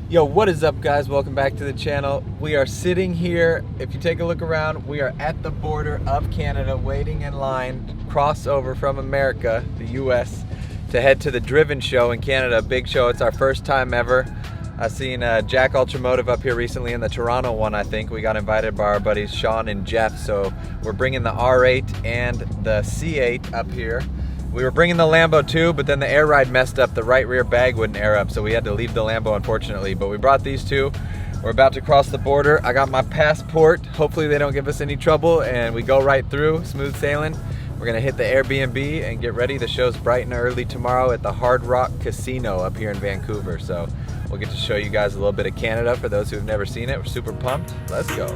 Yo, what is up, guys? Welcome back to the channel. We are sitting here. If you take a look around, we are at the border of Canada, waiting in line, crossover from America, the US, to head to the Driven show in Canada. A big show. It's our first time ever. I've seen Jack Ultramotive up here recently in the Toronto one, I think. We got invited by our buddies Sean and Jeff, so we're bringing the R8 and the C8 up here. We were bringing the Lambo too, but then the air ride messed up. The right rear bag wouldn't air up, so we had to leave the Lambo, unfortunately. But we brought these two. We're about to cross the border. I got my passport. Hopefully they don't give us any trouble, and we go right through, smooth sailing. We're gonna hit the Airbnb and get ready. The show's bright and early tomorrow at the Hard Rock Casino up here in Vancouver. So we'll get to show you guys a little bit of Canada for those who've never seen it. We're super pumped. Let's go.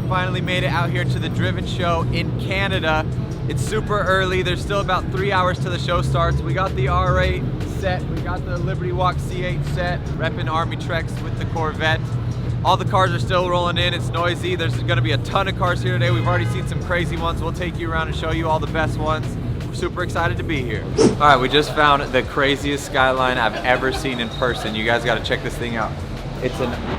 Finally made it out here to the Driven show in Canada. It's super early. There's still about 3 hours till the show starts. We got the R8 set. We got the Liberty Walk C8 set. Repping Army Treks with the Corvette. All the cars are still rolling in. It's noisy. There's gonna be a ton of cars here today. We've already seen some crazy ones. We'll take you around and show you all the best ones. We're super excited to be here. All right, we just found the craziest skyline I've ever seen in person. You guys gotta check this thing out.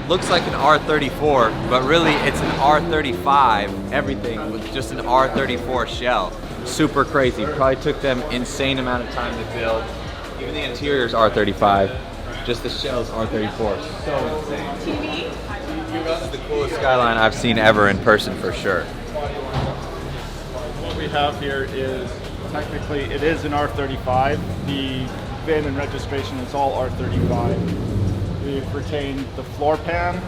Looks like an R34, but really it's an R35, everything with just an R34 shell. Super crazy. Probably took them insane amount of time to build. Even the interior's R35, just the shell's R34. So insane. This is the coolest skyline I've seen ever in person for sure. What we have here is, technically it is an R35. The VIN and registration is all R35. We've retained the floor pan,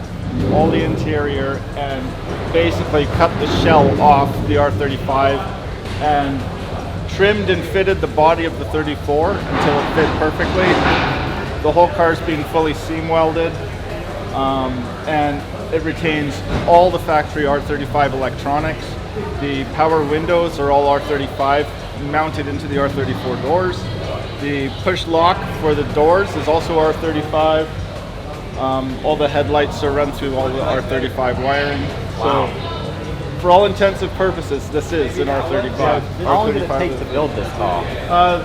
all the interior, and basically cut the shell off the R35 and trimmed and fitted the body of the 34 until it fit perfectly. The whole car's been fully seam welded, and it retains all the factory R35 electronics. The power windows are all R35 mounted into the R34 doors. The push lock for the doors is also R35. All the headlights are run through all the R35 wiring. Wow. So, for all intensive purposes, this is an R35. How long did it take to build this car?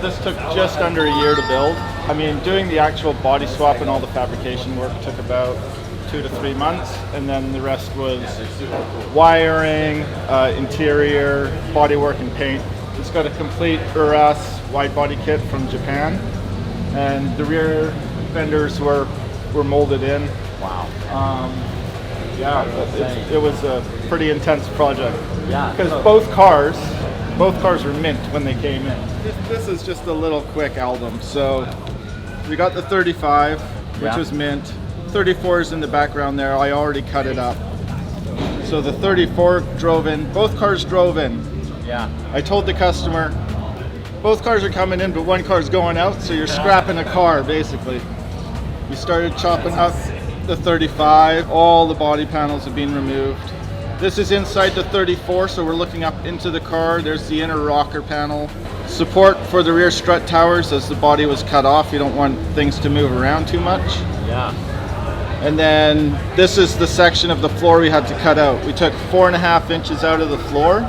This took just under a year to build. I mean, doing the actual body swap and all the fabrication work took about 2 to 3 months, and then the rest was wiring, interior, bodywork, and paint. It's got a complete URAS wide body kit from Japan, and the rear fenders were molded in. Wow. Yeah, it was a pretty intense project. Yeah. Because both cars were mint when they came in. This is just a little quick album. So we got the 35, which was mint. 34 is in the background there. I already cut it up. So the 34 drove in. Both cars drove in. Yeah. I told the customer, both cars are coming in, but one car's going out, so you're scrapping a car, basically. We started chopping up the 35. All the body panels have been removed. This is inside the 34, so we're looking up into the car. There's the inner rocker panel. Support for the rear strut towers as the body was cut off. You don't want things to move around too much. Yeah. And then this is the section of the floor we had to cut out. We took 4.5 inches out of the floor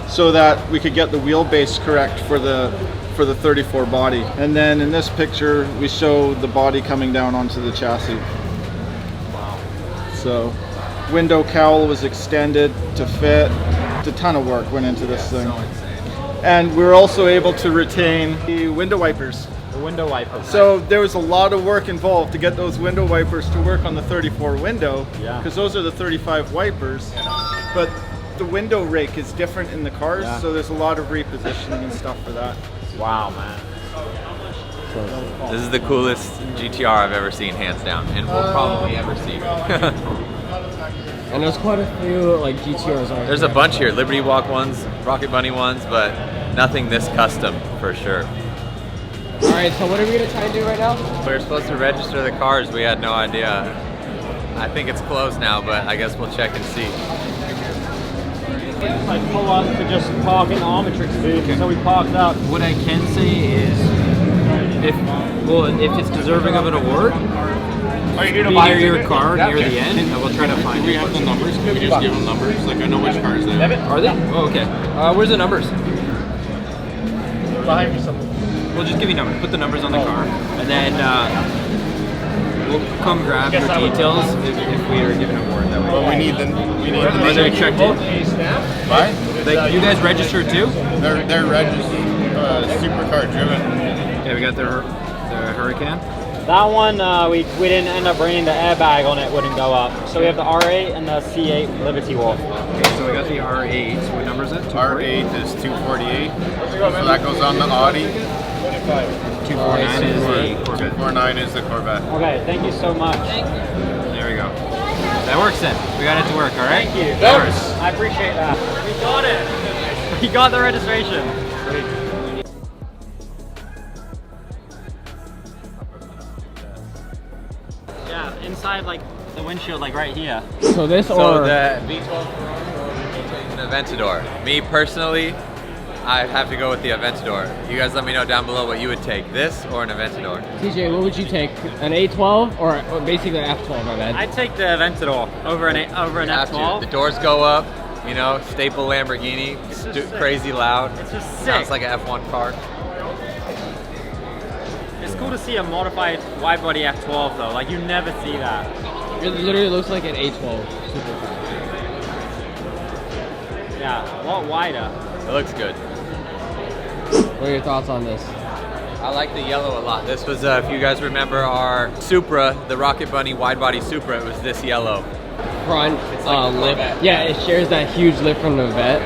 so that we could get the wheelbase correct for the 34 body. And then in this picture, we show the body coming down onto the chassis. Wow. So, window cowl was extended to fit. A ton of work went into this thing. So insane. And we were also able to retain the window wipers. The window wipers. So there was a lot of work involved to get those window wipers to work on the 34 window, because those are the 35 wipers. But the window rake is different in the cars, so there's a lot of repositioning and stuff for that. Wow, man. This is the coolest GTR I've ever seen, hands down, and will probably ever see. And there's quite a few like GTRs on. There's a bunch here, Liberty Walk ones, Rocket Bunny ones, but nothing this custom for sure. All right, so what are we gonna try and do right now? We were supposed to register the cars, we had no idea. I think it's closed now, but I guess we'll check and see. Like pull up to just park in the Armatrix booth. Okay. So we parked up. What I can say is, if it's deserving of an award, be near your car near the end, and we'll try to find it. We have the numbers. Can we just give them numbers? Like, I know which cars they are. Are they? Oh, okay. Where's the numbers? Behind you something. We'll just give you numbers. Put the numbers on the car, and then we'll come grab your details if we are given an award that way. But we need the Are they checked in? What? Like, you guys registered too? They're registered, Supercar driven. Yeah, we got the Hurricane. That one, we didn't end up bringing the airbag on it, wouldn't go up. So we have the R8 and the C8 Liberty Walk. Okay, so we got the R8. What number is it? R8 is 248. So that goes on the Audi. 249 is the Corvette. 249 is the Corvette. Okay, thank you so much. There we go. That works then. We got it to work, all right? Thank you. Yours. I appreciate that. We got it. We got the registration. Yeah, inside like the windshield, like right here. So this So or the V12 an Aventador. Me personally, I'd have to go with the Aventador. You guys let me know down below what you would take, this or an Aventador. TJ, what would you take? An A12 or basically an F12? My bad. I'd take the Aventador over an Have to. F12. The doors go up, you know, staple Lamborghini, crazy loud. It's just sick. Sounds like an F1 car. It's cool to see a modified wide body F12 though. Like you never see that. It literally looks like an A12 Supercar. Yeah, a lot wider. It looks good. What are your thoughts on this? I like the yellow a lot. This was, if you guys remember our Supra, the Rocket Bunny wide body Supra, it was this yellow. Front It's like the lip. Corvette. Yeah, it shares that huge lip from the Vet.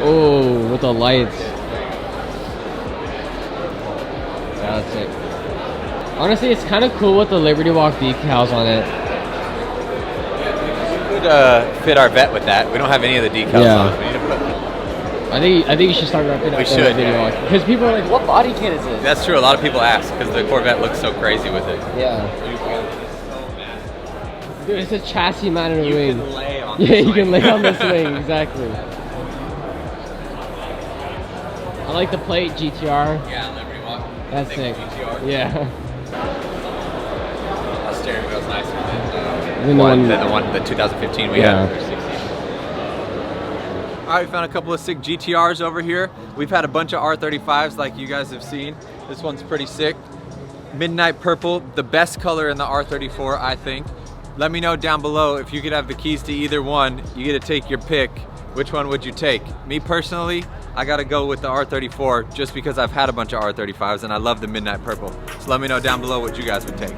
Oh, with the lights. Yeah, that's sick. Honestly, it's kind of cool with the Liberty Walk decals on it. We could fit our vet with that. We don't have any of the decals Yeah. on it. We need to put. I think you should start wrapping up We the should, Liberty yeah. Walk. Because people are like, what body kit is this? That's true. A lot of people ask because the Corvette looks so crazy with it. Yeah. Dude, it's a chassis mounted You wing. can lay on Yeah, this you can wing. lay on this wing, exactly. I like the plate GTR. Yeah, Liberty Walk. That's Think sick. GTR. Yeah. That steering wheel's nicer than the 2015 we Yeah. had. All right, we found a couple of sick GTRs over here. We've had a bunch of R35s like you guys have seen. This one's pretty sick. Midnight purple, the best color in the R34, I think. Let me know down below if you could have the keys to either one. You get to take your pick. Which one would you take? Me personally, I gotta go with the R34 just because I've had a bunch of R35s and I love the midnight purple. So let me know down below what you guys would take.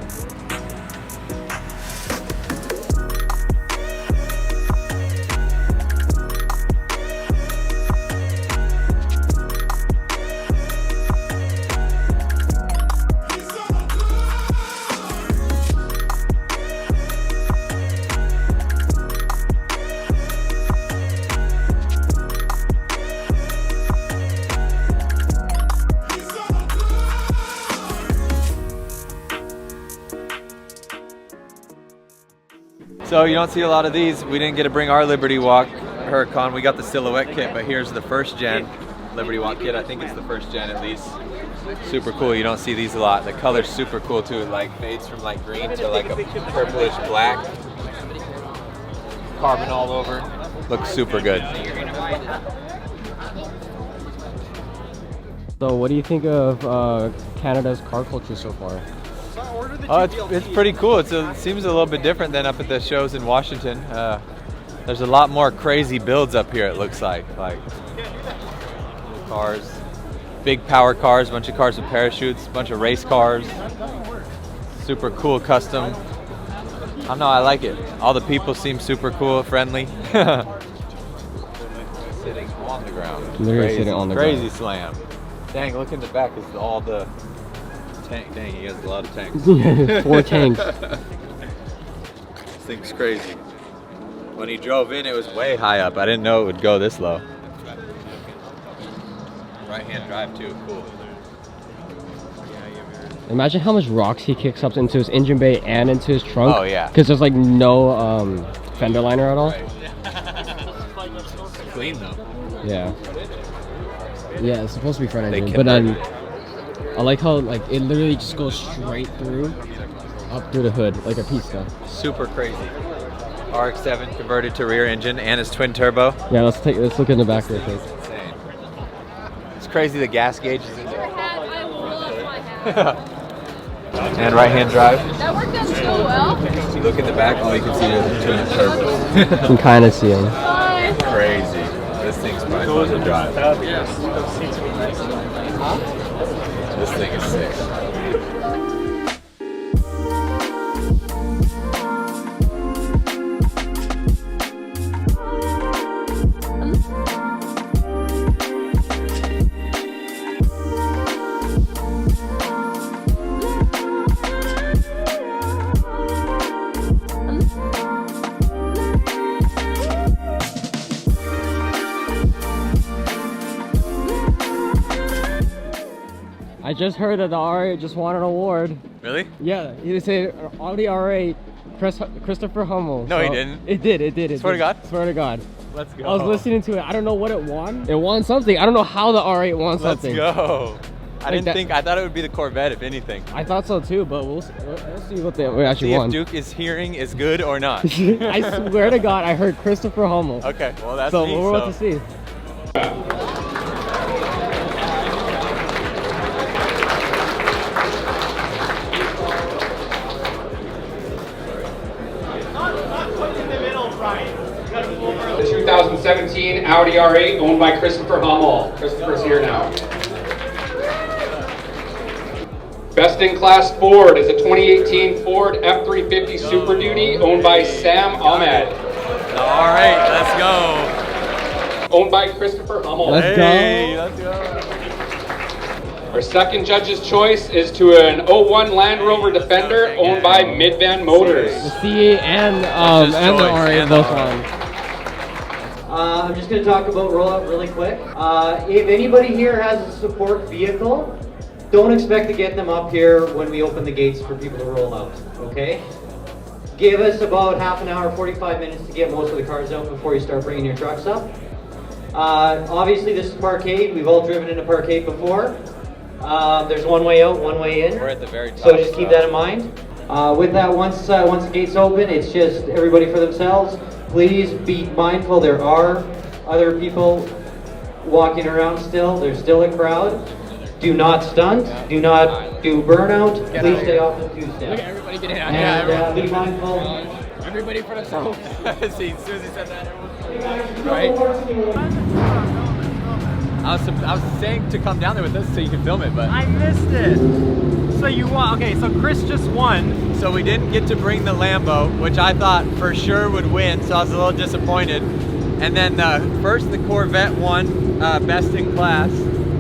So you don't see a lot of these. We didn't get to bring our Liberty Walk Huracan. We got the Silhouette kit, but here's the first gen Liberty Walk kit. I think it's the first gen at least. Super cool. You don't see these a lot. The color's super cool too. It like fades from like green to like a purplish black. Carbon all over. Looks super good. So what do you think of Canada's car culture so far? Oh, it's pretty cool. It seems a little bit different than up at the shows in Washington. There's a lot more crazy builds up here, it looks like cars, big power cars, bunch of cars with parachutes, bunch of race cars, super cool custom. I don't know, I like it. All the people seem super cool, friendly. Sitting on the ground. Literally Crazy, sitting on the crazy ground. slam. Dang, look in the back is all the tank. Dang, he has a lot of tanks. 4 tanks. This thing's crazy. When he drove in, it was way high up. I didn't know it would go this low. Right-hand drive too, cool. Imagine how much rocks he kicks up into his engine bay and into his trunk. Oh, yeah. Because there's like no fender liner at all. Right. Clean though. Yeah. Yeah, it's supposed to be front They engine, but converted I like how like it literally just goes straight through, up through the hood like a pizza. Super crazy. RX-7 converted to rear engine and his twin turbo. Yeah, let's look in the back real quick. Insane. It's crazy the gas gauge is in there. And right-hand drive. That worked out so well. You look in the back, all you can see are the twin turbos. You can kind of see them. Bye. Crazy. This thing's probably fun to drive. This thing is sick. I just heard that the R8 just won an award. Really? Yeah, he said Audi R8, Christopher Hummel. No, he didn't. It did. Swear to God? Swear to God. Let's go. I was listening to it. I don't know what it won. It won something. I don't know how the R8 won something. Let's go. I thought it would be the Corvette, if anything. I thought so too, but we'll see what they actually See won. if Duke is hearing is good or not. I swear to God, I heard Christopher Hummel. Okay, well that's So me, we're about to see. 2017 Audi R8 owned by Christopher Hummel. Christopher's here now. Best in class Ford is a 2018 Ford F350 Super Duty owned by Sam Ahmed. All right, let's go. Owned by Christopher Hummel. Let's Hey, go. let's go. Our second judge's choice is to an 01 Land Rover Defender owned by Midvan Motors. The C8 and the R8 both won. I'm just going to talk about rollout really quick. If anybody here has a support vehicle, don't expect to get them up here when we open the gates for people to roll out, okay? Give us about half an hour, 45 minutes to get most of the cars out before you start bringing your trucks up. Obviously this is Parkade. We've all driven in a Parkade before. There's one way out, one way in. We're at the very top. So just keep that in mind. With that, once the gates open, it's just everybody for themselves. Please be mindful, there are other people walking around still. There's still a crowd. Do not stunt. Do not do burnout. Please stay off the two-step. Look at everybody getting out. And be mindful. Everybody for themselves. See, as soon as he said that, everyone... Right? I was saying to come down there with us so you can film it, but... I missed it. So you won. Okay, so Chris just won. So we didn't get to bring the Lambo, which I thought for sure would win, so I was a little disappointed. And then first the Corvette won best in class,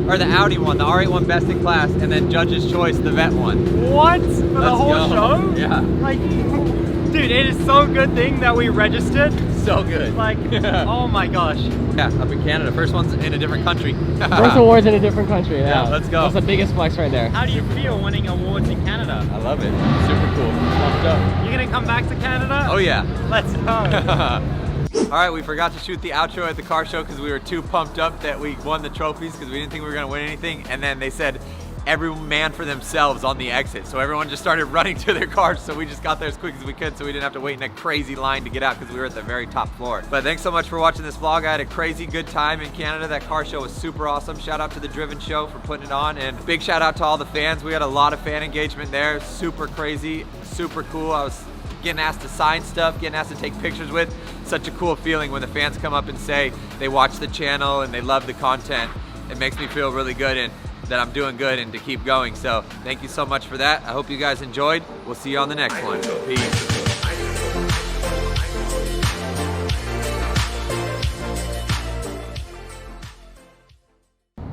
or the Audi won, the R8 won best in class, and then judge's choice, the Vet won. What? For the whole show? Yeah. Like, dude, it is so good thing that we registered. So good. Like, oh my gosh. Yeah, up in Canada. First one's in a different country. First award's in a different country. Yeah, let's go. That's the biggest flex right there. How do you feel winning awards in Canada? I love it. Super cool. Pumped up. You gonna come back to Canada? Oh yeah. Let's go. All right, we forgot to shoot the outro at the car show because we were too pumped up that we won the trophies because we didn't think we were gonna win anything. And then they said every man for themselves on the exit. So everyone just started running to their cars. So we just got there as quick as we could so we didn't have to wait in a crazy line to get out because we were at the very top floor. But thanks so much for watching this vlog. I had a crazy good time in Canada. That car show was super awesome. Shout out to the Driven Show for putting it on, and big shout out to all the fans. We had a lot of fan engagement there. Super crazy, super cool. I was getting asked to sign stuff, getting asked to take pictures with. Such a cool feeling when the fans come up and say they watch the channel and they love the content. It makes me feel really good and that I'm doing good and to keep going. So thank you so much for that. I hope you guys enjoyed. We'll see you on the next one. Peace.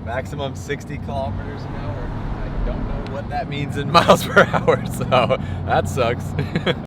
Maximum 60 kilometers an hour. I don't know what that means in miles per hour, so that sucks.